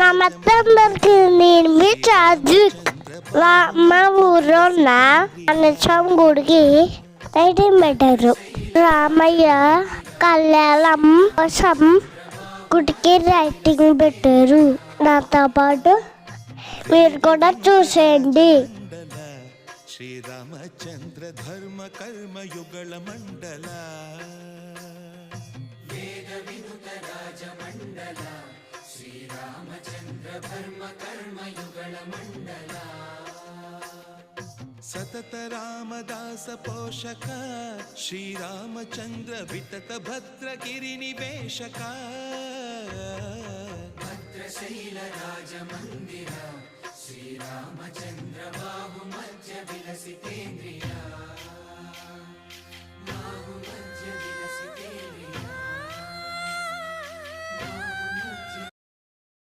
నమస్తే అందరికి, నేను మీ చార్జు. మా ఊరున్న అన్నస్వామి గుడికి రైటింగ్ పెట్టారు. రామయ్య కళ్యాణం కోసం గుడికి రైటింగ్ పెట్టారు. నాతో పాటు మీరు కూడా చూసేయండి. శ్రీరామచంద్ర ధర్మ కర్మ యుగళ మండల వేద వినుత రాజ మండల శ్రీరామచంద్ర ధర్మ కర్మ యుగళ మండల సతత రామదాస పోషక శ్రీరామచంద్ర వితత భద్రగిరి నివేశక భద్రశైల రాజ మందిర శ్రీరామచంద్ర బాహు మధ్య విలసితేంద్రియ